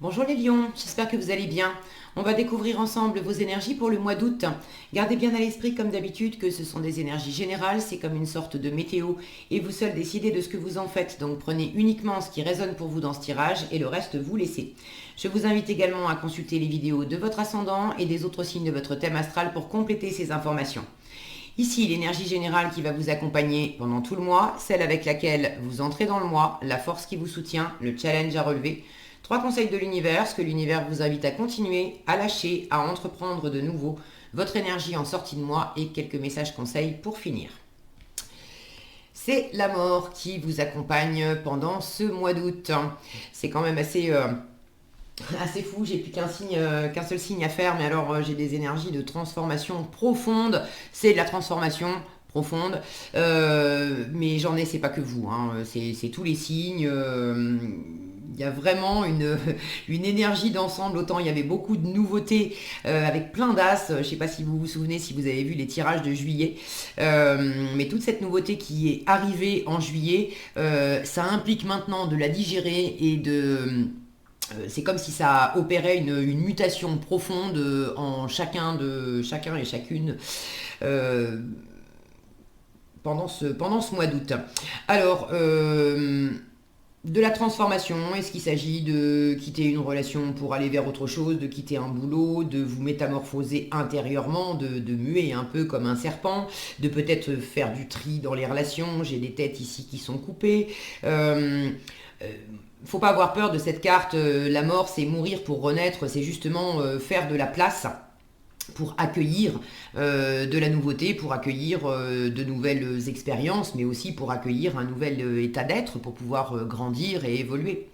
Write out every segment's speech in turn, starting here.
Bonjour les lions, j'espère que vous allez bien. On va découvrir ensemble vos énergies pour le mois d'août. Gardez bien à l'esprit comme d'habitude que ce sont des énergies générales, c'est comme une sorte de météo et vous seul décidez de ce que vous en faites. Donc prenez uniquement ce qui résonne pour vous dans ce tirage et le reste vous laissez. Je vous invite également à consulter les vidéos de votre ascendant et des autres signes de votre thème astral pour compléter ces informations. Ici, l'énergie générale qui va vous accompagner pendant tout le mois, celle avec laquelle vous entrez dans le mois, la force qui vous soutient, le challenge à relever. 3 conseils de l'univers, ce que l'univers vous invite à continuer, à lâcher, à entreprendre de nouveau, votre énergie en sortie de mois et quelques messages conseils pour finir. C'est la mort qui vous accompagne pendant ce mois d'août. C'est quand même assez fou, j'ai plus qu'un seul signe à faire, mais alors j'ai des énergies de transformation profonde. C'est de la transformation profonde, mais j'en ai, c'est pas que vous, hein. C'est tous les signes. Il y a vraiment une énergie d'ensemble. Autant il y avait beaucoup de nouveautés avec plein d'as. Je ne sais pas si vous vous souvenez, si vous avez vu les tirages de juillet. Mais toute cette nouveauté qui est arrivée en juillet, ça implique maintenant de la digérer et de... c'est comme si ça opérait une mutation profonde en chacun et chacune pendant ce mois d'août. Alors, de la transformation, est-ce qu'il s'agit de quitter une relation pour aller vers autre chose, de quitter un boulot, de vous métamorphoser intérieurement, de muer un peu comme un serpent, de peut-être faire du tri dans les relations, j'ai des têtes ici qui sont coupées. Faut pas avoir peur de cette carte, la mort c'est mourir pour renaître, c'est justement faire de la place pour accueillir de la nouveauté, pour accueillir de nouvelles expériences, mais aussi pour accueillir un nouvel état d'être, pour pouvoir grandir et évoluer.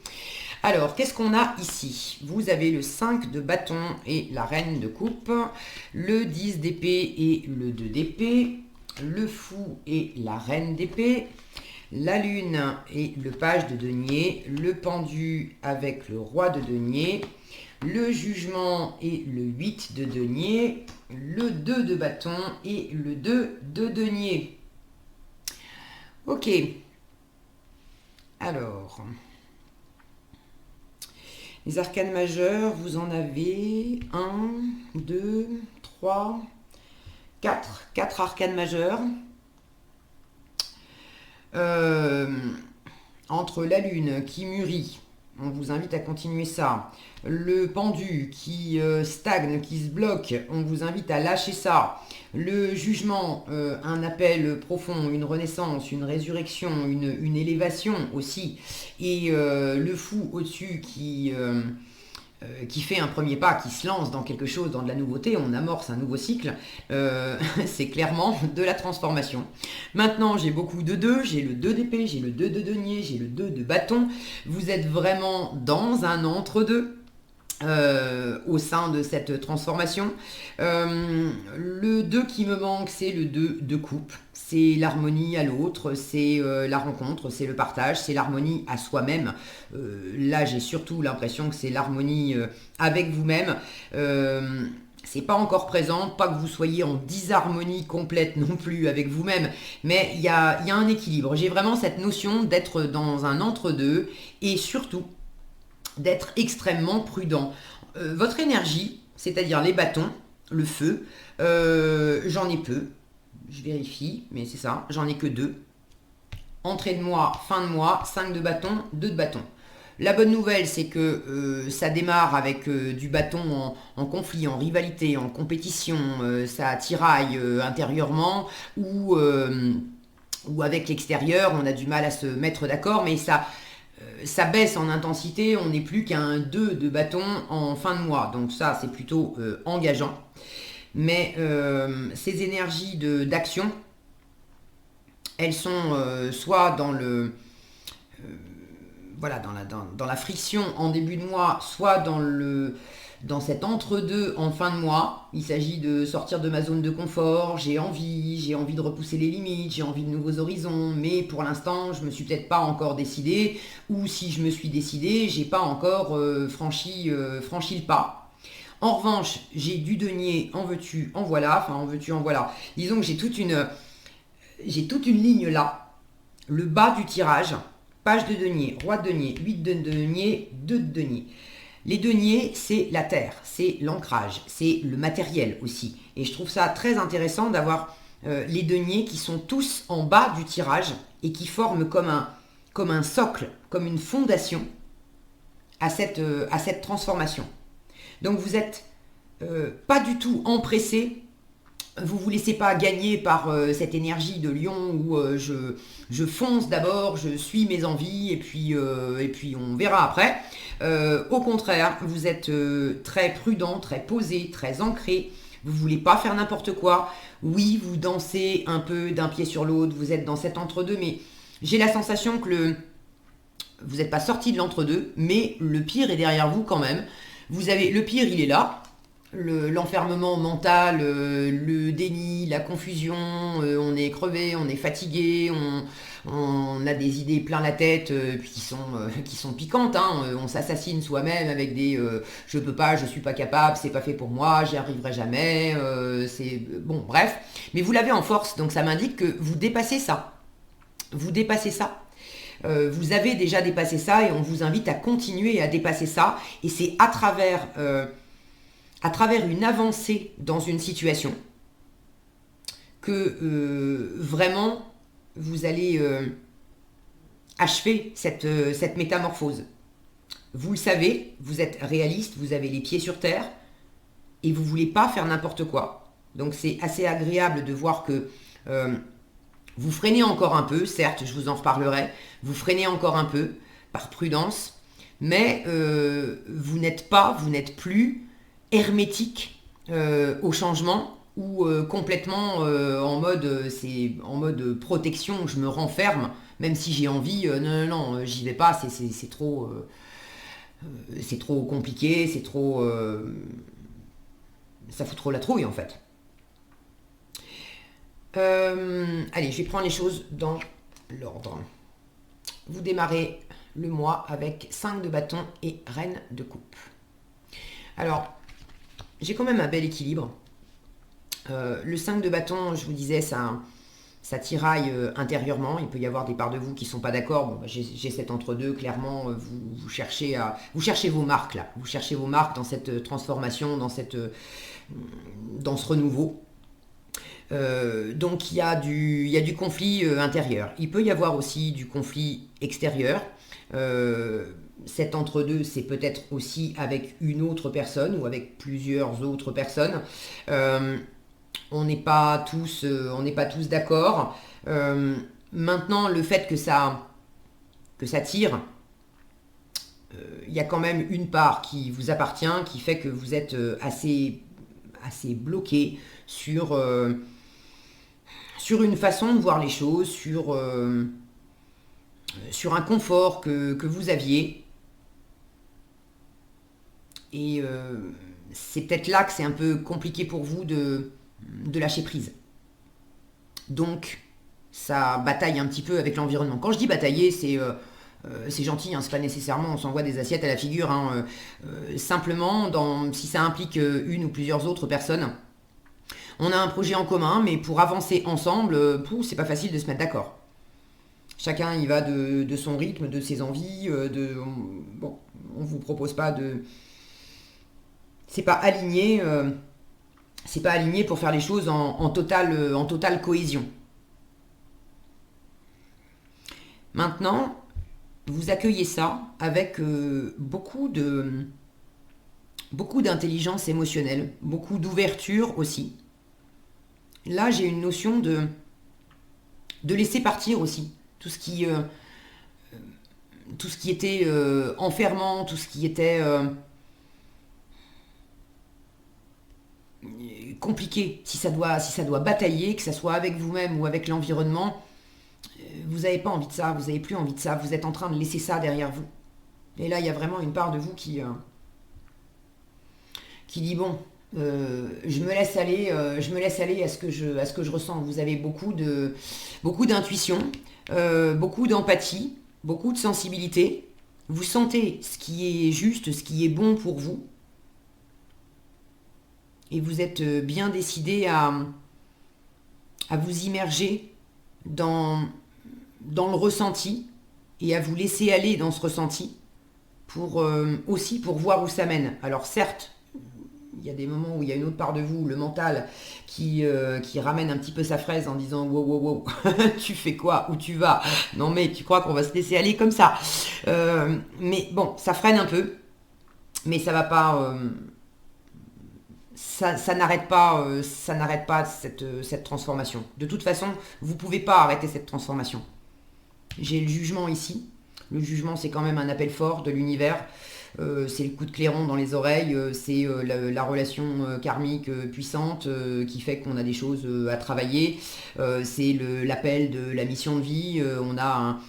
Alors, qu'est-ce qu'on a ici? Vous avez le 5 de bâton et la reine de coupe, le 10 d'épée et le 2 d'épée, le fou et la reine d'épée, la lune et le page de denier, le pendu avec le roi de denier, le jugement et le 8 de denier, le 2 de bâton et le 2 de denier. Ok. Alors, les arcanes majeurs, vous en avez 1, 2, 3, 4. 4 arcanes majeurs. Entre la lune qui mûrit, on vous invite à continuer ça. Le pendu qui stagne, qui se bloque, on vous invite à lâcher ça. Le jugement, un appel profond, une renaissance, une résurrection, une élévation aussi. Et le fou au-dessus qui fait un premier pas, qui se lance dans quelque chose, dans de la nouveauté, on amorce un nouveau cycle, c'est clairement de la transformation. Maintenant, j'ai beaucoup de 2, j'ai le 2 d'épée, j'ai le 2 de denier, j'ai le 2 de bâton. Vous êtes vraiment dans un entre-deux. Au sein de cette transformation. Le 2 qui me manque, c'est le 2 de coupe. C'est l'harmonie à l'autre, c'est la rencontre, c'est le partage, c'est l'harmonie à soi-même. Là, j'ai surtout l'impression que c'est l'harmonie avec vous-même. C'est pas encore présent, pas que vous soyez en disharmonie complète non plus avec vous-même, mais il y a un équilibre. J'ai vraiment cette notion d'être dans un entre-deux et surtout d'être extrêmement prudent. Votre énergie, c'est-à-dire les bâtons, le feu, j'en ai peu. Je vérifie, mais c'est ça, j'en ai que 2. Entrée de mois, fin de mois, 5 de bâton, 2 de bâton. La bonne nouvelle, c'est que ça démarre avec du bâton en conflit, en rivalité, en compétition, ça tiraille intérieurement ou avec l'extérieur, on a du mal à se mettre d'accord, mais ça baisse en intensité, on n'est plus qu'à un 2 de bâton en fin de mois. Donc ça, c'est plutôt engageant. Mais ces énergies d'action, elles sont soit dans le... voilà, dans la friction en début de mois, soit dans cet entre-deux en fin de mois. Il s'agit de sortir de ma zone de confort, j'ai envie de repousser les limites, j'ai envie de nouveaux horizons, mais pour l'instant, je me suis peut-être pas encore décidé, ou si je me suis décidé, j'ai pas encore franchi le pas. En revanche, j'ai du denier, en veux-tu, en voilà, enfin en veux-tu, en voilà. Disons que j'ai toute une ligne là, le bas du tirage, page de denier, roi de denier, 8 de denier, 2 de denier. Les deniers, c'est la terre, c'est l'ancrage, c'est le matériel aussi. Et je trouve ça très intéressant d'avoir les deniers qui sont tous en bas du tirage et qui forment comme un socle, comme une fondation à cette transformation. Donc vous n'êtes pas du tout empressé, vous ne vous laissez pas gagner par cette énergie de lion où je fonce d'abord, je suis mes envies et puis on verra après. Au contraire, vous êtes très prudent, très posé, très ancré. Vous ne voulez pas faire n'importe quoi. Oui, vous dansez un peu d'un pied sur l'autre, vous êtes dans cet entre-deux, mais j'ai la sensation que vous n'êtes pas sorti de l'entre-deux, mais le pire est derrière vous quand même. Vous avez le pire, il est là. L'enfermement mental, le déni, la confusion, on est crevé, on est fatigué, on a des idées plein la tête puis qui sont piquantes, hein. On s'assassine soi-même avec des je peux pas, je suis pas capable, c'est pas fait pour moi, j'y arriverai jamais, c'est bon, bref. Mais vous l'avez en force, donc ça m'indique que vous dépassez ça. Vous dépassez ça. Vous avez déjà dépassé ça et on vous invite à continuer à dépasser ça. Et c'est à travers une avancée dans une situation que vraiment vous allez achever cette métamorphose. Vous le savez, vous êtes réaliste, vous avez les pieds sur terre et vous ne voulez pas faire n'importe quoi. Donc c'est assez agréable de voir que vous freinez encore un peu, certes, je vous en reparlerai, vous freinez encore un peu par prudence, mais vous n'êtes plus hermétique au changement ou complètement en mode protection, je me renferme, même si j'ai envie, non, j'y vais pas, c'est trop compliqué, ça fout trop la trouille en fait. Allez, je vais prendre les choses dans l'ordre. Vous démarrez le mois avec 5 de bâton et reine de coupe. Alors, j'ai quand même un bel équilibre. Le 5 de bâton, je vous disais, ça tiraille intérieurement. Il peut y avoir des parts de vous qui ne sont pas d'accord. Bon, j'ai cet entre-deux, clairement, vous cherchez vos marques là. Vous cherchez vos marques dans cette transformation, dans ce renouveau. Donc il y a du conflit intérieur. Il peut y avoir aussi du conflit extérieur. Cet entre-deux, c'est peut-être aussi avec une autre personne ou avec plusieurs autres personnes. On n'est pas tous d'accord. Maintenant, le fait que ça tire, il y a quand même une part qui vous appartient, qui fait que vous êtes assez bloqué sur une façon de voir les choses, sur un confort que vous aviez. Et c'est peut-être là que c'est un peu compliqué pour vous de lâcher prise. Donc, ça bataille un petit peu avec l'environnement. Quand je dis batailler, c'est gentil, hein, c'est pas nécessairement on s'envoie des assiettes à la figure. Hein, simplement, si ça implique une ou plusieurs autres personnes, on a un projet en commun, mais pour avancer ensemble, c'est pas facile de se mettre d'accord. Chacun y va de son rythme, de ses envies. On vous propose pas de... C'est pas aligné pour faire les choses en totale cohésion. Maintenant, vous accueillez ça avec beaucoup d'intelligence émotionnelle, beaucoup d'ouverture aussi. Là, j'ai une notion de laisser partir aussi tout ce qui était enfermant, tout ce qui était compliqué. Si ça doit batailler, que ça soit avec vous-même ou avec l'environnement, vous n'avez pas envie de ça, vous n'avez plus envie de ça, vous êtes en train de laisser ça derrière vous. Et là, il y a vraiment une part de vous qui dit bon, je me laisse aller à ce que je ressens. Vous avez beaucoup d'intuition, beaucoup d'empathie, beaucoup de sensibilité. Vous sentez ce qui est juste, ce qui est bon pour vous. Et vous êtes bien décidé à vous immerger dans le ressenti et à vous laisser aller dans ce ressenti aussi pour voir où ça mène. Alors certes, il y a des moments où il y a une autre part de vous, le mental, qui ramène un petit peu sa fraise en disant wow, wow, wow, tu fais quoi, où tu vas? Non mais tu crois qu'on va se laisser aller comme ça? Mais bon, ça freine un peu, mais ça va pas, ça n'arrête pas cette transformation. De toute façon, vous pouvez pas arrêter cette transformation. J'ai le jugement ici. Le jugement, c'est quand même un appel fort de l'univers. C'est le coup de clairon dans les oreilles, c'est la relation karmique puissante qui fait qu'on a des choses à travailler. C'est l'appel de la mission de vie. On a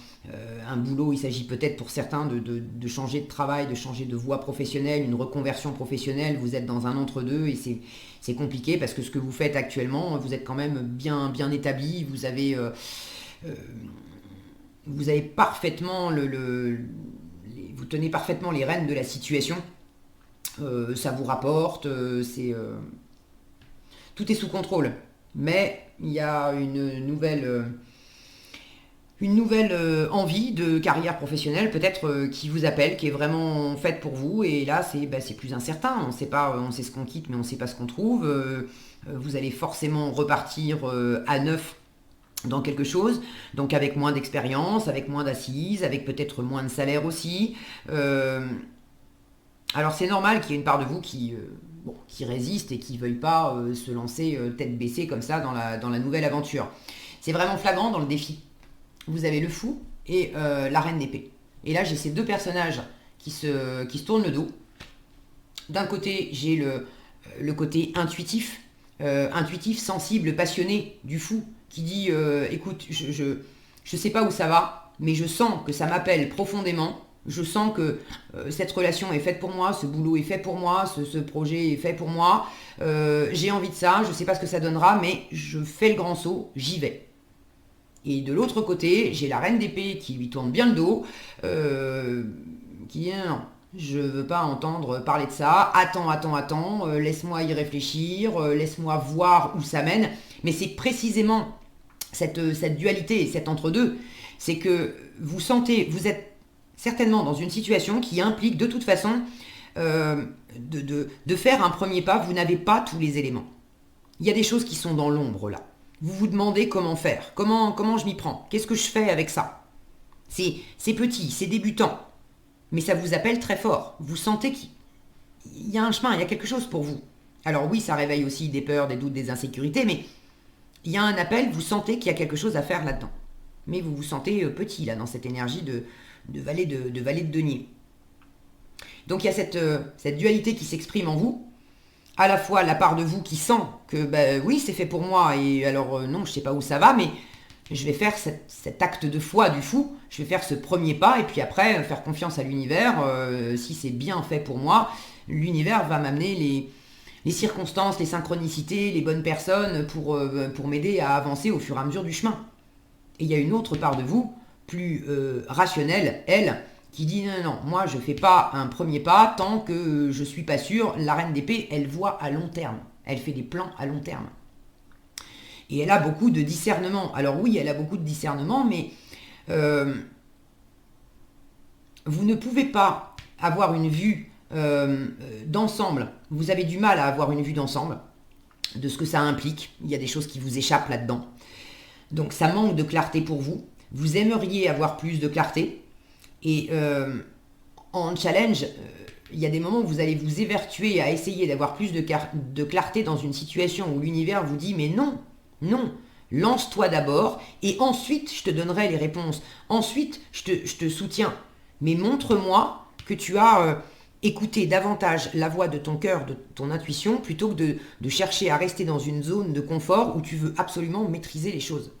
un boulot, il s'agit peut-être pour certains de changer de travail, de changer de voie professionnelle, une reconversion professionnelle. Vous êtes dans un entre-deux et c'est compliqué parce que ce que vous faites actuellement, vous êtes quand même bien établi. Vous avez parfaitement vous tenez parfaitement les rênes de la situation. Ça vous rapporte, tout est sous contrôle. Mais il y a une nouvelle envie de carrière professionnelle peut-être qui vous appelle, qui est vraiment faite pour vous. Et là, c'est plus incertain. On sait pas, on sait ce qu'on quitte, mais on ne sait pas ce qu'on trouve. Vous allez forcément repartir à neuf dans quelque chose, donc avec moins d'expérience, avec moins d'assises, avec peut-être moins de salaire aussi. Alors c'est normal qu'il y ait une part de vous qui résiste et qui ne veuille pas se lancer tête baissée comme ça dans la nouvelle aventure. C'est vraiment flagrant dans le défi. Vous avez le fou et la reine d'épée. Et là j'ai ces deux personnages qui se tournent le dos. D'un côté j'ai le côté intuitif, sensible, passionné du fou, qui dit écoute, je sais pas où ça va, mais je sens que ça m'appelle profondément. Je sens que cette relation est faite pour moi, ce boulot est fait pour moi, ce projet est fait pour moi. J'ai envie de ça, je sais pas ce que ça donnera, mais je fais le grand saut, j'y vais. Et de l'autre côté, j'ai la reine d'épée qui lui tourne bien le dos, qui dit non, je veux pas entendre parler de ça, attends, laisse-moi y réfléchir, laisse-moi voir où ça mène. Mais c'est précisément cette dualité, cet entre-deux, c'est que vous êtes certainement dans une situation qui implique de toute façon de faire un premier pas. Vous n'avez pas tous les éléments. Il y a des choses qui sont dans l'ombre là. Vous vous demandez comment faire, comment je m'y prends, qu'est-ce que je fais avec ça. C'est petit, c'est débutant, mais ça vous appelle très fort. Vous sentez qu'il y a un chemin, il y a quelque chose pour vous. Alors oui, ça réveille aussi des peurs, des doutes, des insécurités, mais il y a un appel, vous sentez qu'il y a quelque chose à faire là-dedans. Mais vous vous sentez petit, là, dans cette énergie de valet de denier. Donc il y a cette dualité qui s'exprime en vous, à la fois la part de vous qui sent que, oui, c'est fait pour moi, et alors non, je sais pas où ça va, mais je vais faire cet acte de foi du fou, je vais faire ce premier pas, et puis après, faire confiance à l'univers, si c'est bien fait pour moi, l'univers va m'amener les circonstances, les synchronicités, les bonnes personnes pour m'aider à avancer au fur et à mesure du chemin. Et il y a une autre part de vous, plus rationnelle, elle, qui dit non, moi je fais pas un premier pas tant que je suis pas sûr. La reine d'épée, elle voit à long terme, elle fait des plans à long terme. Et elle a beaucoup de discernement. Alors oui, elle a beaucoup de discernement, mais vous ne pouvez pas avoir une vue d'ensemble. Vous avez du mal à avoir une vue d'ensemble de ce que ça implique. Il y a des choses qui vous échappent là-dedans. Donc ça manque de clarté pour vous. Vous aimeriez avoir plus de clarté. Et en challenge, il y a des moments où vous allez vous évertuer à essayer d'avoir plus de clarté dans une situation où l'univers vous dit mais non, lance-toi d'abord et ensuite je te donnerai les réponses. Ensuite je te soutiens. Mais montre-moi que tu as écouté davantage la voix de ton cœur, de ton intuition, plutôt que de chercher à rester dans une zone de confort où tu veux absolument maîtriser les choses.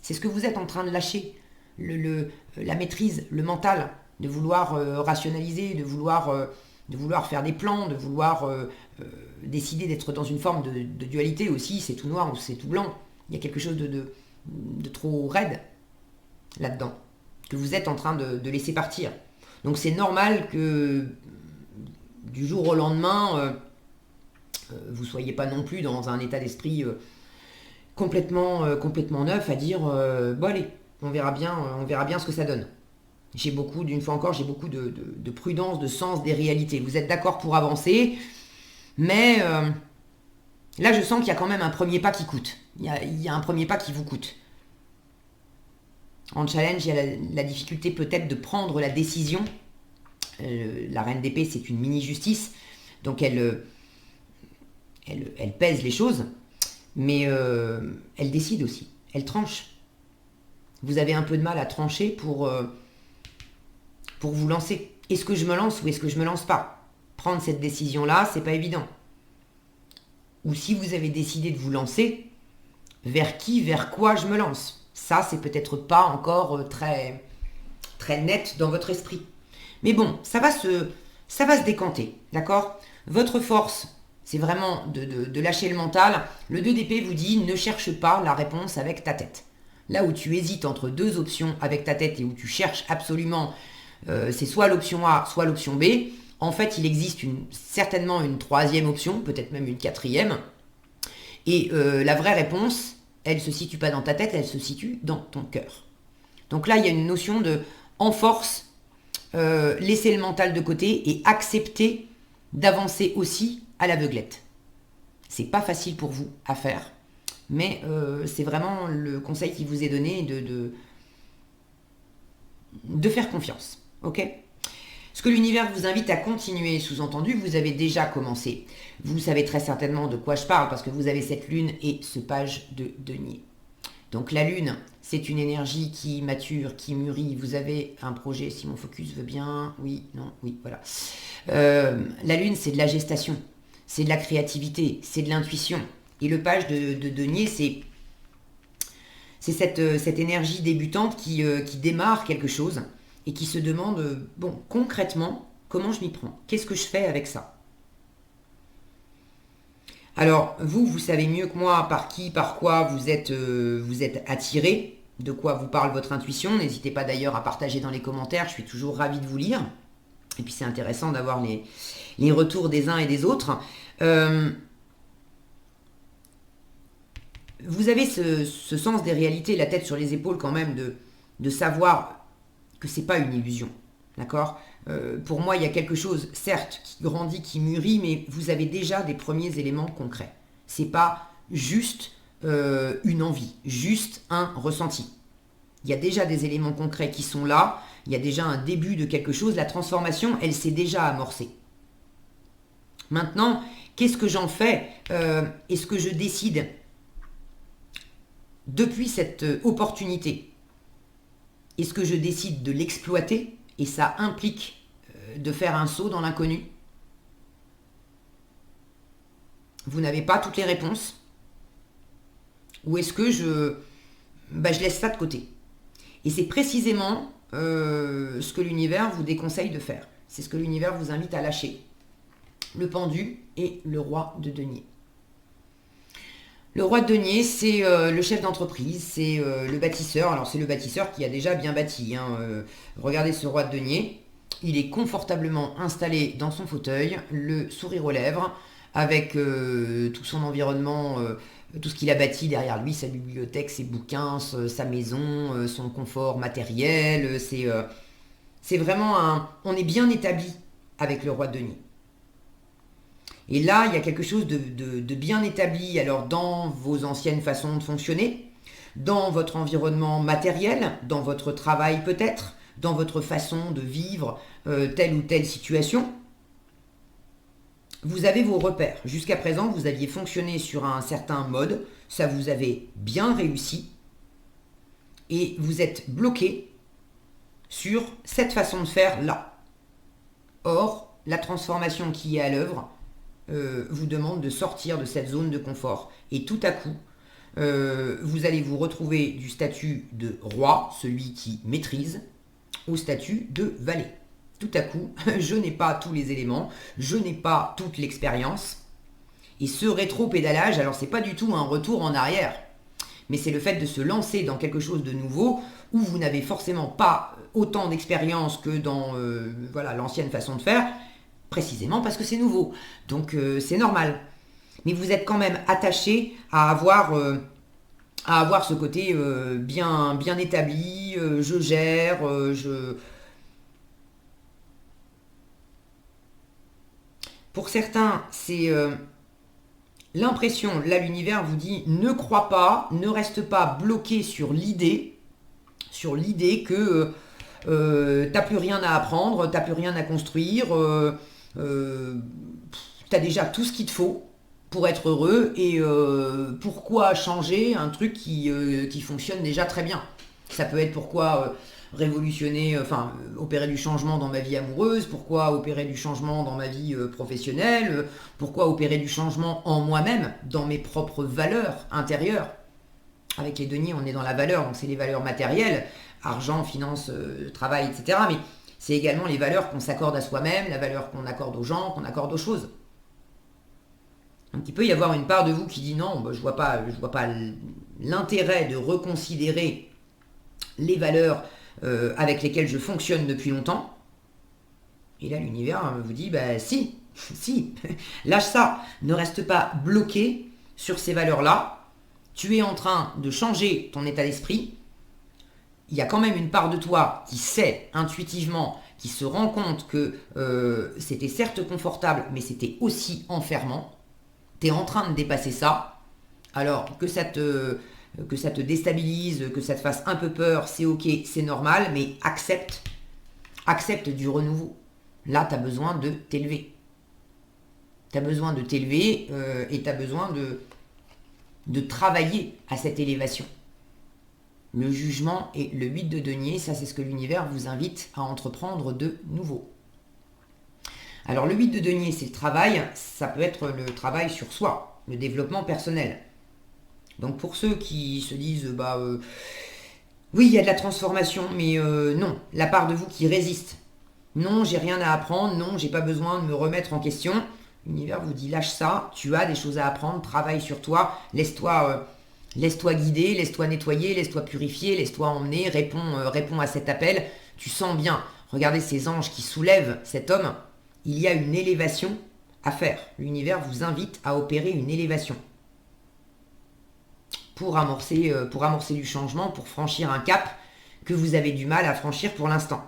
C'est ce que vous êtes en train de lâcher. La maîtrise, le mental, de vouloir rationaliser, de vouloir faire des plans, de vouloir décider d'être dans une forme de dualité aussi, c'est tout noir ou c'est tout blanc. Il y a quelque chose de trop raide là-dedans, que vous êtes en train de laisser partir. Donc c'est normal que du jour au lendemain, vous ne soyez pas non plus dans un état d'esprit complètement neuf à dire bon allez, on verra bien ce que ça donne. J'ai beaucoup, d'une fois encore, j'ai beaucoup de prudence, de sens des réalités. Vous êtes d'accord pour avancer, mais là, je sens qu'il y a quand même un premier pas qui coûte. Il y a un premier pas qui vous coûte. En challenge, il y a la difficulté peut-être de prendre la décision. La reine d'épée, c'est une mini-justice, donc elle pèse les choses, mais elle décide aussi, elle tranche. Vous avez un peu de mal à trancher pour vous lancer. Est-ce que je me lance ou est-ce que je me lance pas? Prendre cette décision-là, c'est pas évident. Ou si vous avez décidé de vous lancer, vers qui, vers quoi je me lance? Ça, c'est peut-être pas encore très, très net dans votre esprit. Mais bon, ça va se décanter, d'accord? Votre force, c'est vraiment de lâcher le mental. Le 2 d'épée vous dit, ne cherche pas la réponse avec ta tête. Là où tu hésites entre deux options avec ta tête et où tu cherches absolument, c'est soit l'option A, soit l'option B, en fait, il existe certainement une troisième option, peut-être même une quatrième. Et la vraie réponse, elle ne se situe pas dans ta tête, elle se situe dans ton cœur. Donc là, il y a une notion de, en force, laisser le mental de côté et accepter d'avancer aussi à l'aveuglette. C'est pas facile pour vous à faire, mais c'est vraiment le conseil qui vous est donné de faire confiance. Ok ? Ce que l'univers vous invite à continuer, sous-entendu, vous avez déjà commencé. Vous savez très certainement de quoi je parle parce que vous avez cette lune et ce page de denier. Donc la lune, c'est une énergie qui mature, qui mûrit. Vous avez un projet, si mon focus veut bien. Oui, non, oui, voilà. La lune, c'est de la gestation, c'est de la créativité, c'est de l'intuition. Et le page de denier, c'est cette énergie débutante qui démarre quelque chose et qui se demande, bon, concrètement, comment je m'y prends? Qu'est-ce que je fais avec ça? Alors, vous savez mieux que moi par qui, par quoi vous êtes attiré, de quoi vous parle votre intuition. N'hésitez pas d'ailleurs à partager dans les commentaires, je suis toujours ravie de vous lire. Et puis c'est intéressant d'avoir les retours des uns et des autres. Vous avez ce sens des réalités, la tête sur les épaules quand même, de savoir que c'est pas une illusion. D'accord? Pour moi, il y a quelque chose, certes, qui grandit, qui mûrit, mais vous avez déjà des premiers éléments concrets. C'est pas juste une envie, juste un ressenti. Il y a déjà des éléments concrets qui sont là, il y a déjà un début de quelque chose, la transformation, elle s'est déjà amorcée. Maintenant, qu'est-ce que j'en fais? Est-ce que je décide, depuis cette opportunité, est-ce que je décide de l'exploiter et ça implique de faire un saut dans l'inconnu? Vous n'avez pas toutes les réponses? Ou est-ce que je laisse ça de côté? Et c'est précisément ce que l'univers vous déconseille de faire. C'est ce que l'univers vous invite à lâcher. Le pendu et le roi de denier. Le roi de denier, c'est le chef d'entreprise, c'est le bâtisseur. Alors c'est le bâtisseur qui a déjà bien bâti. Regardez ce roi de denier. Il est confortablement installé dans son fauteuil, le sourire aux lèvres, avec tout son environnement, tout ce qu'il a bâti derrière lui, sa bibliothèque, ses bouquins, sa maison, son confort matériel. C'est vraiment on est bien établi avec le roi de denier. Et là, il y a quelque chose de bien établi, alors dans vos anciennes façons de fonctionner, dans votre environnement matériel, dans votre travail peut-être, dans votre façon de vivre telle ou telle situation. Vous avez vos repères. Jusqu'à présent, vous aviez fonctionné sur un certain mode, ça vous avait bien réussi, et vous êtes bloqué sur cette façon de faire là. Or, la transformation qui est à l'œuvre vous demande de sortir de cette zone de confort. Et tout à coup, vous allez vous retrouver du statut de roi, celui qui maîtrise, au statut de valet. Tout à coup, je n'ai pas tous les éléments, je n'ai pas toute l'expérience. Et ce rétro-pédalage, alors c'est pas du tout un retour en arrière, mais c'est le fait de se lancer dans quelque chose de nouveau où vous n'avez forcément pas autant d'expérience que dans l'ancienne façon de faire, précisément parce que c'est nouveau. Donc c'est normal. Mais vous êtes quand même attaché à avoir ce côté bien établi, je gère, Pour certains, c'est l'impression, là l'univers vous dit ne crois pas, ne reste pas bloqué sur l'idée que t'as plus rien à apprendre, t'as plus rien à construire, t'as déjà tout ce qu'il te faut pour être heureux et pourquoi changer un truc qui fonctionne déjà très bien. Ça peut être pourquoi révolutionner, opérer du changement dans ma vie amoureuse, pourquoi opérer du changement dans ma vie professionnelle, pourquoi opérer du changement en moi-même, dans mes propres valeurs intérieures. Avec les deniers, on est dans la valeur, donc c'est les valeurs matérielles, argent, finance, travail, etc. Mais c'est également les valeurs qu'on s'accorde à soi-même, la valeur qu'on accorde aux gens, qu'on accorde aux choses. Donc il peut y avoir une part de vous qui dit non, je vois pas l'intérêt de reconsidérer les valeurs avec lesquelles je fonctionne depuis longtemps. Et là l'univers vous dit si, lâche ça, ne reste pas bloqué sur ces valeurs-là. Tu es en train de changer ton état d'esprit. Il y a quand même une part de toi qui sait intuitivement, qui se rend compte que c'était certes confortable, mais c'était aussi enfermant. Tu es en train de dépasser ça. Alors que ça te déstabilise, que ça te fasse un peu peur, c'est ok, c'est normal, mais accepte du renouveau. Là, tu as besoin de t'élever. Tu as besoin de t'élever et tu as besoin de travailler à cette élévation. Le jugement et le 8 de denier, ça c'est ce que l'univers vous invite à entreprendre de nouveau. Alors le 8 de denier, c'est le travail, ça peut être le travail sur soi, le développement personnel. Donc pour ceux qui se disent, oui, il y a de la transformation, mais non, la part de vous qui résiste. Non, j'ai rien à apprendre, non, j'ai pas besoin de me remettre en question. L'univers vous dit, lâche ça, tu as des choses à apprendre, travaille sur toi, laisse-toi guider, laisse-toi nettoyer, laisse-toi purifier, laisse-toi emmener, réponds à cet appel. Tu sens bien, regardez ces anges qui soulèvent cet homme, il y a une élévation à faire. L'univers vous invite à opérer une élévation pour amorcer du changement, pour franchir un cap que vous avez du mal à franchir pour l'instant.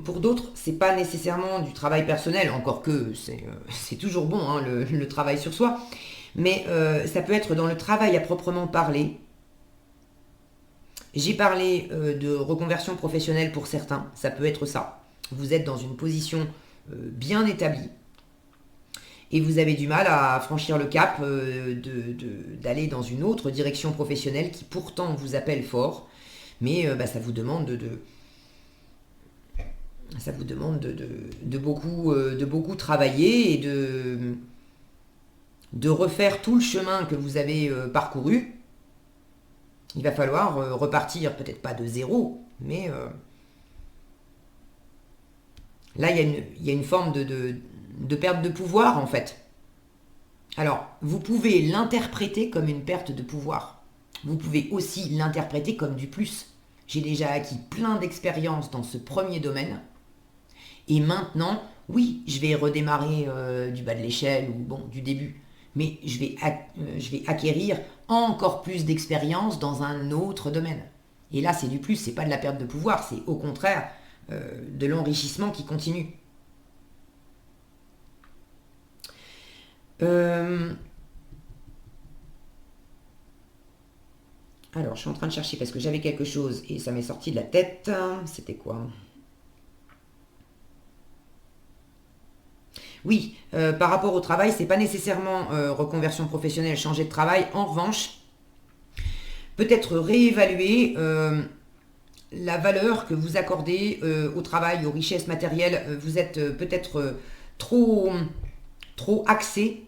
Pour d'autres, c'est pas nécessairement du travail personnel, encore que c'est toujours bon le travail sur soi, mais ça peut être dans le travail à proprement parler. J'ai parlé de reconversion professionnelle pour certains, ça peut être ça. Vous êtes dans une position bien établie et vous avez du mal à franchir le cap d'aller dans une autre direction professionnelle qui pourtant vous appelle fort, mais ça vous demande de beaucoup travailler et de refaire tout le chemin que vous avez parcouru. Il va falloir repartir, peut-être pas de zéro, mais là il y a une forme de perte de pouvoir en fait. Alors, vous pouvez l'interpréter comme une perte de pouvoir. Vous pouvez aussi l'interpréter comme du plus. J'ai déjà acquis plein d'expériences dans ce premier domaine. Et maintenant, oui, je vais redémarrer du bas de l'échelle ou du début. Mais je vais acquérir encore plus d'expérience dans un autre domaine. Et là, c'est du plus, c'est pas de la perte de pouvoir, c'est au contraire de l'enrichissement qui continue. Alors, je suis en train de chercher parce que j'avais quelque chose et ça m'est sorti de la tête. C'était quoi ? Oui, par rapport au travail, c'est pas nécessairement reconversion professionnelle, changer de travail. En revanche, peut-être réévaluer la valeur que vous accordez au travail, aux richesses matérielles. Vous êtes peut-être trop axé.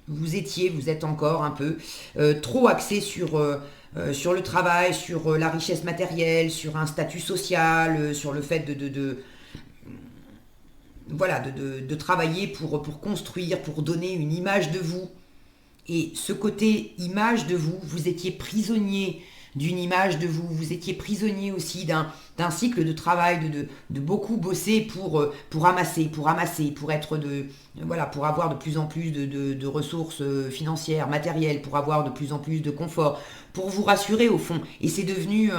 Vous êtes encore un peu trop axé sur le travail, sur la richesse matérielle, sur un statut social, sur le fait de travailler pour construire, pour donner une image de vous. Et ce côté image de vous, vous étiez prisonnier d'une image de vous, vous étiez prisonnier aussi d'un cycle de travail, de beaucoup bosser pour amasser, pour être pour avoir de plus en plus de ressources financières, matérielles, pour avoir de plus en plus de confort, pour vous rassurer au fond. Et c'est devenu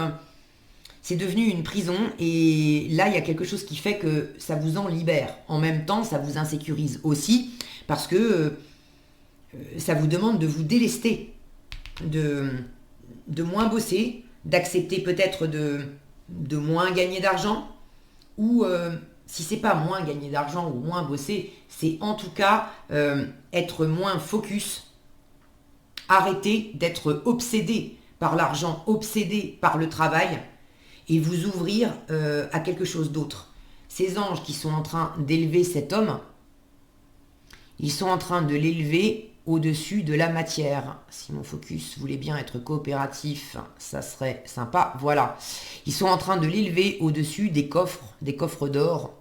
C'est devenu une prison et là, il y a quelque chose qui fait que ça vous en libère. En même temps, ça vous insécurise aussi parce que ça vous demande de vous délester, de, de moins bosser, d'accepter peut-être de moins gagner d'argent ou si c'est pas moins gagner d'argent ou moins bosser, c'est en tout cas être moins focus, arrêter d'être obsédé par l'argent, obsédé par le travail et vous ouvrir à quelque chose d'autre. Ces anges qui sont en train d'élever cet homme, ils sont en train de l'élever au-dessus de la matière. Si mon focus voulait bien être coopératif, ça serait sympa. Voilà. Ils sont en train de l'élever au-dessus des coffres d'or,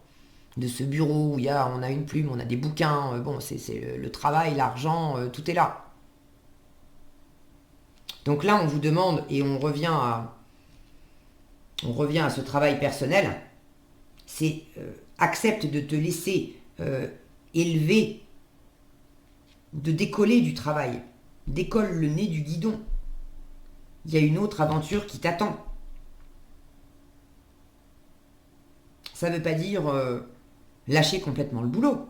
de ce bureau où on a une plume, on a des bouquins. Bon, c'est le travail, l'argent, tout est là. Donc là, on vous demande, et on revient à ce travail personnel, c'est accepte de te laisser élever, de décoller du travail. Décolle le nez du guidon. Il y a une autre aventure qui t'attend. Ça ne veut pas dire lâcher complètement le boulot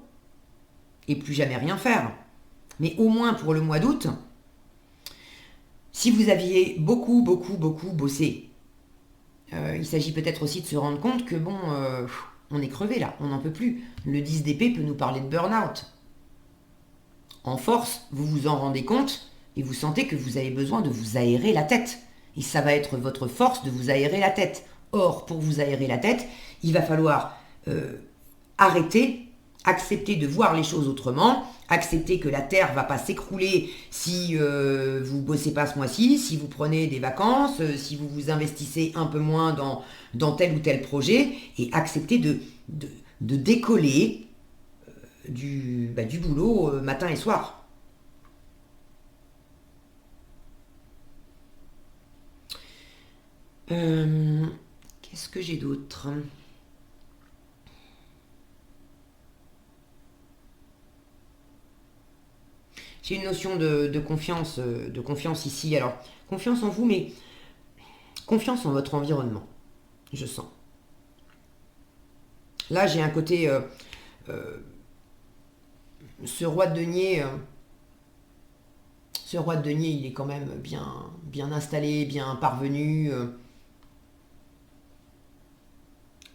et plus jamais rien faire. Mais au moins pour le mois d'août, si vous aviez beaucoup bossé, il s'agit peut-être aussi de se rendre compte que on est crevé là, on n'en peut plus. Le 10 d'épée peut nous parler de burn-out. En force, vous vous en rendez compte et vous sentez que vous avez besoin de vous aérer la tête. Et ça va être votre force de vous aérer la tête. Or, pour vous aérer la tête, il va falloir arrêter, accepter de voir les choses autrement, accepter que la terre va pas s'écrouler si vous bossez pas ce mois-ci, si vous prenez des vacances, si vous vous investissez un peu moins dans tel ou tel projet, et accepter de décoller du boulot matin et soir. Qu'est-ce que j'ai d'autre ? J'ai une notion de confiance ici. Alors, confiance en vous, mais confiance en votre environnement, je sens. Là, j'ai un côté... ce roi de denier, il est quand même bien installé, bien parvenu.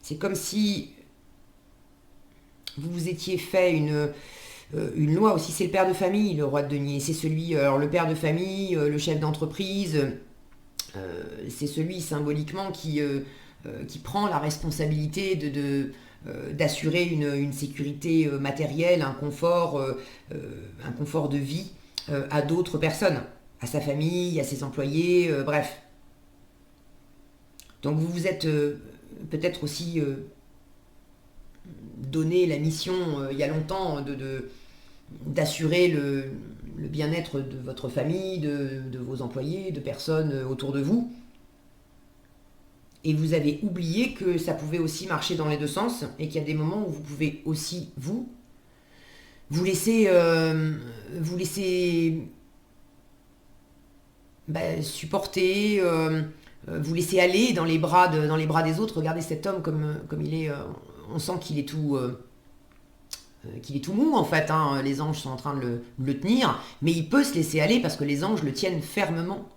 C'est comme si vous vous étiez fait une loi aussi. C'est le père de famille, le roi de denier. C'est celui, alors le père de famille, le chef d'entreprise, c'est celui symboliquement qui prend la responsabilité d'assurer une sécurité matérielle, un confort de vie à d'autres personnes, à sa famille, à ses employés, bref. Donc vous vous êtes peut-être aussi donné la mission il y a longtemps d'assurer le bien-être de votre famille, de vos employés, de personnes autour de vous. Et vous avez oublié que ça pouvait aussi marcher dans les deux sens et qu'il y a des moments où vous pouvez aussi, vous laisser supporter, vous laisser aller dans les bras des autres. Regardez cet homme comme il est, on sent qu'il est tout mou en fait, hein. Les anges sont en train de le tenir, mais il peut se laisser aller parce que les anges le tiennent fermement.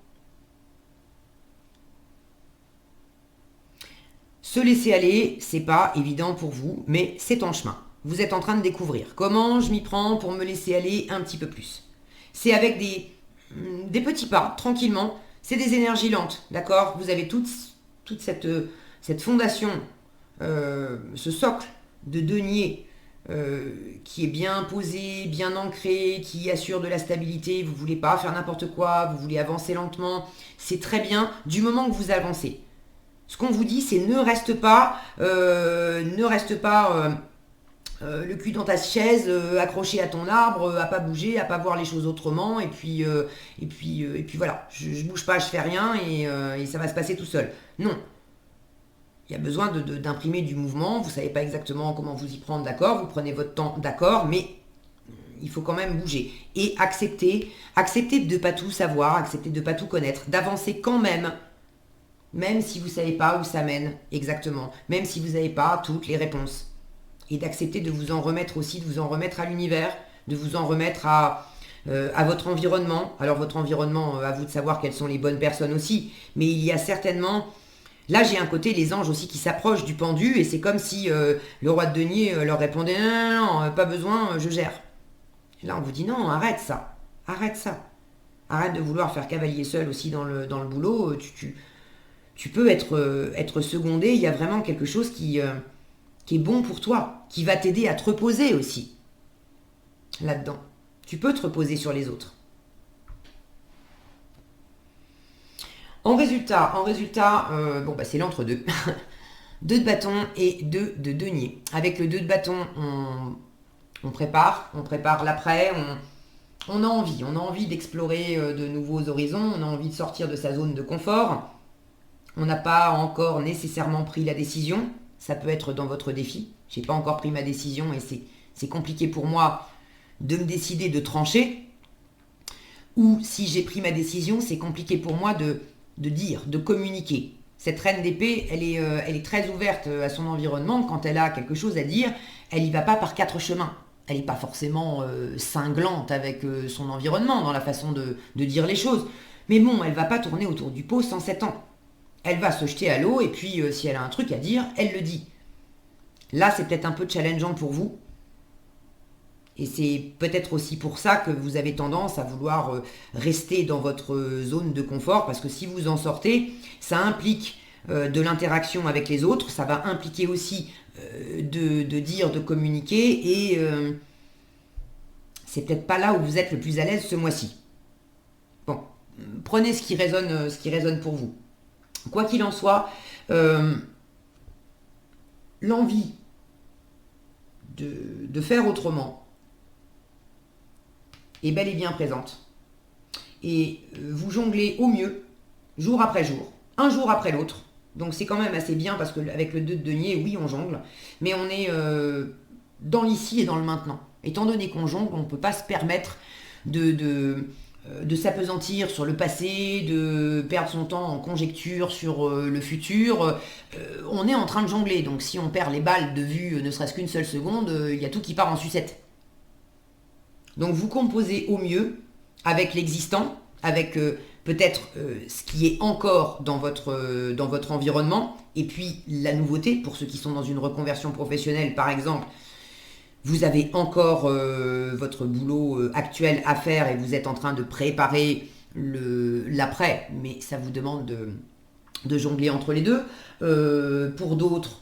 Se laisser aller, c'est pas évident pour vous, mais c'est en chemin. Vous êtes en train de découvrir comment je m'y prends pour me laisser aller un petit peu plus. C'est avec des petits pas, tranquillement. C'est des énergies lentes, d'accord ? Vous avez toute cette fondation, ce socle de denier qui est bien posé, bien ancré, qui assure de la stabilité. Vous ne voulez pas faire n'importe quoi, vous voulez avancer lentement. C'est très bien du moment que vous avancez. Ce qu'on vous dit, c'est ne reste pas le cul dans ta chaise, accroché à ton arbre, à pas bouger, à pas voir les choses autrement, et puis voilà, je bouge pas, je fais rien, et ça va se passer tout seul. Non. Il y a besoin d'imprimer du mouvement, vous savez pas exactement comment vous y prendre, d'accord, vous prenez votre temps, d'accord, mais il faut quand même bouger. Et accepter de ne pas tout savoir, accepter de ne pas tout connaître, d'avancer quand même même si vous ne savez pas où ça mène exactement, même si vous n'avez pas toutes les réponses. Et d'accepter de vous en remettre aussi, de vous en remettre à l'univers, de vous en remettre à votre environnement. Alors votre environnement, à vous de savoir quelles sont les bonnes personnes aussi, mais il y a certainement... Là, j'ai un côté, les anges aussi, qui s'approchent du pendu, et c'est comme si le roi de denier leur répondait non, non, pas besoin, je gère. Et là, on vous dit non, arrête ça, arrête ça. Arrête de vouloir faire cavalier seul aussi dans le boulot. Tu peux être secondé. Il y a vraiment quelque chose qui est bon pour toi, qui va t'aider à te reposer aussi là-dedans. Tu peux te reposer sur les autres. En résultat, c'est l'entre-deux. 2 de bâton et 2 de denier. Avec le 2 de bâton, on prépare l'après, on a envie d'explorer de nouveaux horizons, on a envie de sortir de sa zone de confort. On n'a pas encore nécessairement pris la décision, ça peut être dans votre défi. J'ai pas encore pris ma décision et c'est compliqué pour moi de me décider de trancher. Ou si j'ai pris ma décision, c'est compliqué pour moi de dire, de communiquer. Cette reine d'épée, elle est très ouverte à son environnement. Quand elle a quelque chose à dire, elle y va pas par 4 chemins. Elle n'est pas forcément cinglante avec son environnement dans la façon de dire les choses. Mais bon, elle va pas tourner autour du pot sans 7 ans. Elle va se jeter à l'eau et puis si elle a un truc à dire, elle le dit. Là, c'est peut-être un peu challengeant pour vous. Et c'est peut-être aussi pour ça que vous avez tendance à vouloir rester dans votre zone de confort, parce que si vous en sortez, ça implique de l'interaction avec les autres, ça va impliquer aussi de dire, de communiquer, et c'est peut-être pas là où vous êtes le plus à l'aise ce mois-ci. Bon, prenez ce qui résonne pour vous. Quoi qu'il en soit, l'envie de faire autrement est bel et bien présente. Et vous jonglez au mieux, jour après jour, un jour après l'autre. Donc c'est quand même assez bien parce qu'avec le 2 de denier, oui, on jongle, mais on est dans l'ici et dans le maintenant. Étant donné qu'on jongle, on ne peut pas se permettre de s'apesantir sur le passé, de perdre son temps en conjecture sur le futur. On est en train de jongler, donc si on perd les balles de vue ne serait-ce qu'une seule seconde, il y a tout qui part en sucette. Donc vous composez au mieux avec l'existant, avec peut-être ce qui est encore dans votre environnement, et puis la nouveauté, pour ceux qui sont dans une reconversion professionnelle par exemple, vous avez encore votre boulot actuel à faire et vous êtes en train de préparer l'après, mais ça vous demande de jongler entre les deux. Pour d'autres,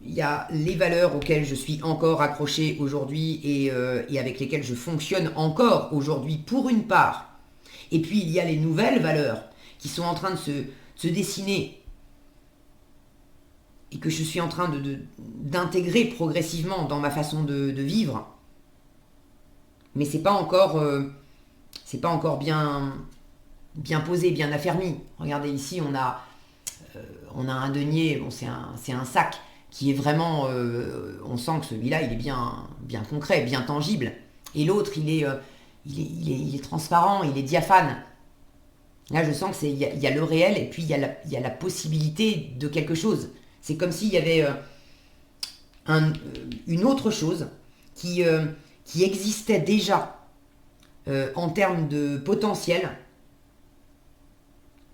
il y a les valeurs auxquelles je suis encore accroché aujourd'hui et avec lesquelles je fonctionne encore aujourd'hui pour une part. Et puis il y a les nouvelles valeurs qui sont en train de se dessiner et que je suis en train d'intégrer progressivement dans ma façon de vivre. Mais c'est pas encore bien posé, bien affermi. Regardez ici, on a un denier, bon, c'est un sac qui est vraiment, on sent que celui-là, il est bien concret, bien tangible. Et l'autre, il est transparent, il est diaphane. Là, je sens qu'il y a le réel et puis il y a la possibilité de quelque chose. C'est comme s'il y avait une autre chose qui existait déjà en termes de potentiel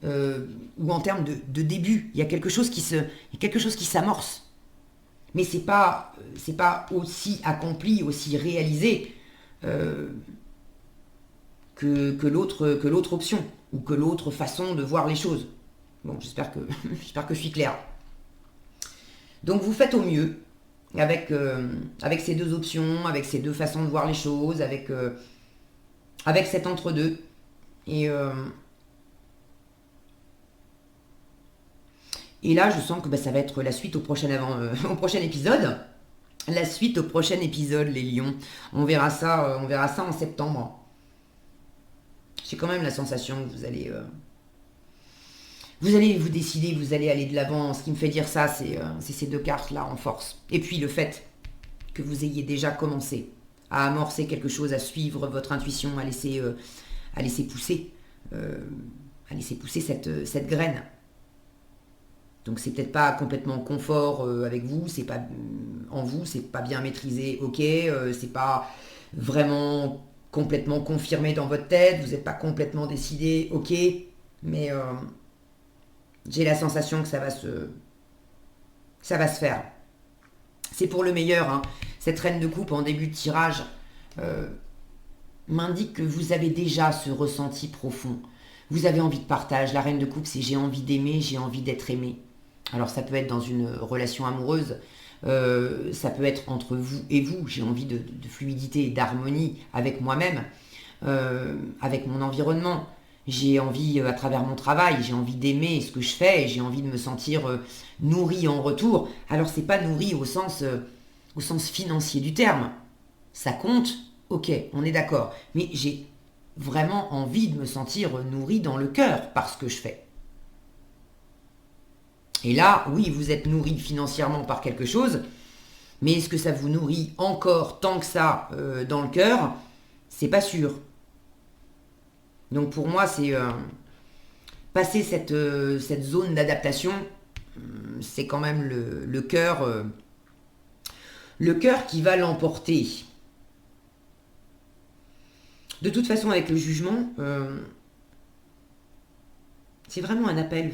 ou en termes de début. Il y a quelque chose qui s'amorce. Mais c'est pas aussi accompli, aussi réalisé que l'autre option ou que l'autre façon de voir les choses. Bon, j'espère que je suis clair. Donc vous faites au mieux avec ces deux options, avec ces deux façons de voir les choses, avec cet entre-deux. Et là, je sens que ça va être la suite au prochain épisode. La suite au prochain épisode, les lions. On verra ça en septembre. J'ai quand même la sensation que vous allez vous décider, vous allez aller de l'avant. Ce qui me fait dire ça, c'est ces deux cartes-là en force. Et puis le fait que vous ayez déjà commencé à amorcer quelque chose, à suivre votre intuition, à laisser pousser cette graine. Donc c'est peut-être pas complètement confort avec vous, c'est pas en vous, c'est pas bien maîtrisé, ok, c'est pas vraiment complètement confirmé dans votre tête, vous n'êtes pas complètement décidé, ok, mais j'ai la sensation que ça va se faire. C'est pour le meilleur, hein. Cette reine de coupe en début de tirage m'indique que vous avez déjà ce ressenti profond. Vous avez envie de partage. La reine de coupe, c'est j'ai envie d'aimer, j'ai envie d'être aimé. Alors ça peut être dans une relation amoureuse, ça peut être entre vous et vous. J'ai envie de fluidité et d'harmonie avec moi-même, avec mon environnement. J'ai envie, à travers mon travail, j'ai envie d'aimer ce que je fais et j'ai envie de me sentir nourri en retour. Alors c'est pas nourri au sens financier du terme. Ça compte, ok, on est d'accord. Mais j'ai vraiment envie de me sentir nourri dans le cœur par ce que je fais. Et là, oui, vous êtes nourri financièrement par quelque chose, mais est-ce que ça vous nourrit encore tant que ça dans le cœur? C'est pas sûr. Donc pour moi, c'est passer cette zone d'adaptation, c'est quand même le cœur qui va l'emporter. De toute façon, avec le jugement, c'est vraiment un appel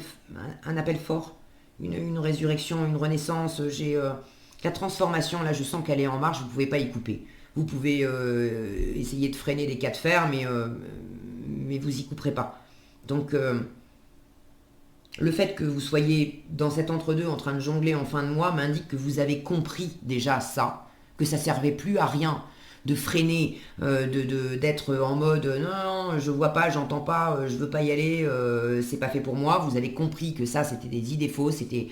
fort, une résurrection, une renaissance. La transformation, là, je sens qu'elle est en marche, vous ne pouvez pas y couper. Vous pouvez essayer de freiner des cas de fer, mais vous y couperez pas. Donc, le fait que vous soyez dans cet entre-deux en train de jongler en fin de mois m'indique que vous avez compris déjà ça, que ça servait plus à rien de freiner, d'être en mode non, je vois pas, j'entends pas, je veux pas y aller, c'est pas fait pour moi. Vous avez compris que ça c'était des idées fausses, c'était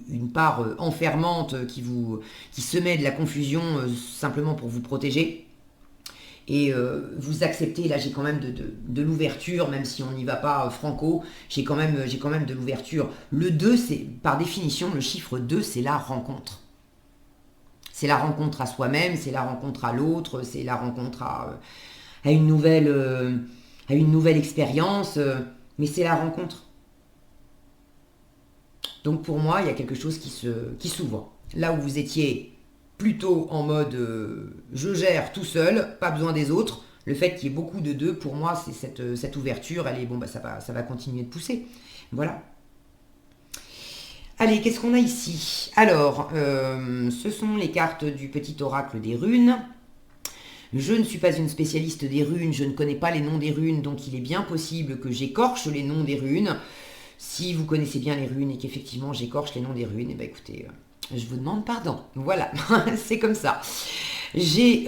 une part enfermante qui semait de la confusion simplement pour vous protéger. Et vous acceptez, là j'ai quand même de l'ouverture, même si on n'y va pas franco, j'ai quand même de l'ouverture. Le 2, c'est par définition, le chiffre 2, c'est la rencontre. C'est la rencontre à soi-même, c'est la rencontre à l'autre, c'est la rencontre à une nouvelle expérience, mais c'est la rencontre. Donc pour moi, il y a quelque chose qui s'ouvre. Là où vous étiez plutôt en mode je gère tout seul, pas besoin des autres, le fait qu'il y ait beaucoup de deux, pour moi, c'est cette ouverture, elle est bon, bah, ça va continuer de pousser. Voilà. Allez, qu'est-ce qu'on a ici? Alors, ce sont les cartes du petit oracle des runes. Je ne suis pas une spécialiste des runes, je ne connais pas les noms des runes, donc il est bien possible que j'écorche les noms des runes. Si vous connaissez bien les runes et qu'effectivement j'écorche les noms des runes, et ben écoutez, je vous demande pardon. Voilà, c'est comme ça. J'ai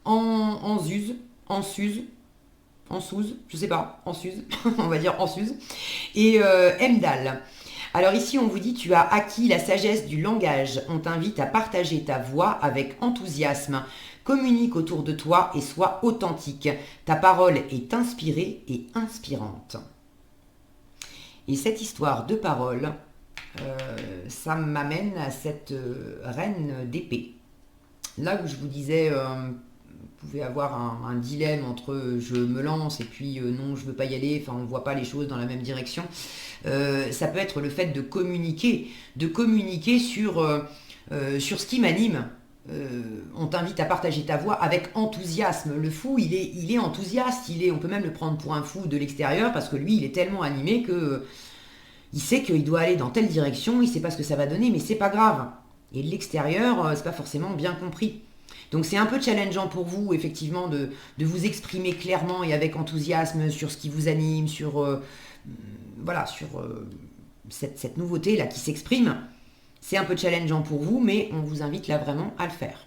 en Suze, je sais pas, en Suze, on va dire en Suze, et Emdal. Alors ici, on vous dit, tu as acquis la sagesse du langage. On t'invite à partager ta voix avec enthousiasme. Communique autour de toi et sois authentique. Ta parole est inspirée et inspirante. Et cette histoire de parole, ça m'amène à cette reine d'épée. Là où je vous disais, vous pouvez avoir un dilemme entre je me lance et puis non, je veux pas y aller, enfin on ne voit pas les choses dans la même direction. Ça peut être le fait de communiquer sur ce qui m'anime. On t'invite à partager ta voix avec enthousiasme. Le fou, il est enthousiaste, on peut même le prendre pour un fou de l'extérieur parce que lui, il est tellement animé que il sait qu'il doit aller dans telle direction, il sait pas ce que ça va donner, mais c'est pas grave. Et de l'extérieur, c'est pas forcément bien compris. Donc c'est un peu challengeant pour vous, effectivement, de vous exprimer clairement et avec enthousiasme sur ce qui vous anime, sur cette nouveauté là qui s'exprime. C'est un peu challengeant pour vous, mais on vous invite là vraiment à le faire.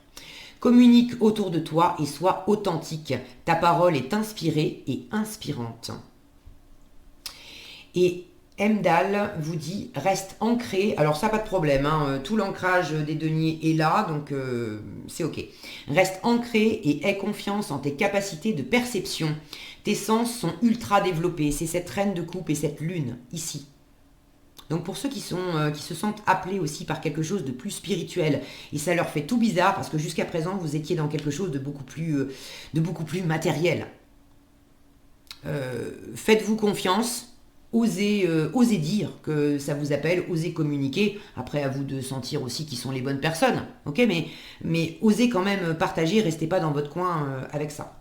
Communique autour de toi et sois authentique. Ta parole est inspirée et inspirante. Et Emdal vous dit, reste ancré. Alors ça, pas de problème, hein, tout l'ancrage des deniers est là, donc c'est ok. Reste ancré et aie confiance en tes capacités de perception. Tes sens sont ultra développés. C'est cette reine de coupe et cette lune, ici. Donc pour ceux qui se sentent appelés aussi par quelque chose de plus spirituel, et ça leur fait tout bizarre parce que jusqu'à présent vous étiez dans quelque chose de beaucoup plus matériel. Faites-vous confiance, osez dire que ça vous appelle, osez communiquer. Après, à vous de sentir aussi qui sont les bonnes personnes. Ok, mais osez quand même partager, restez pas dans votre coin avec ça.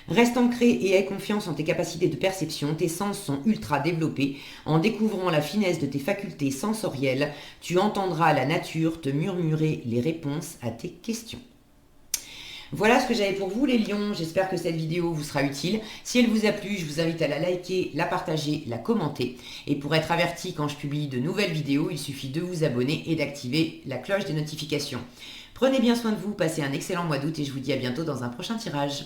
Reste ancré et aie confiance en tes capacités de perception, tes sens sont ultra développés. En découvrant la finesse de tes facultés sensorielles, tu entendras la nature te murmurer les réponses à tes questions. Voilà ce que j'avais pour vous les lions, j'espère que cette vidéo vous sera utile. Si elle vous a plu, je vous invite à la liker, la partager, la commenter. Et pour être averti quand je publie de nouvelles vidéos, il suffit de vous abonner et d'activer la cloche des notifications. Prenez bien soin de vous, passez un excellent mois d'août et je vous dis à bientôt dans un prochain tirage.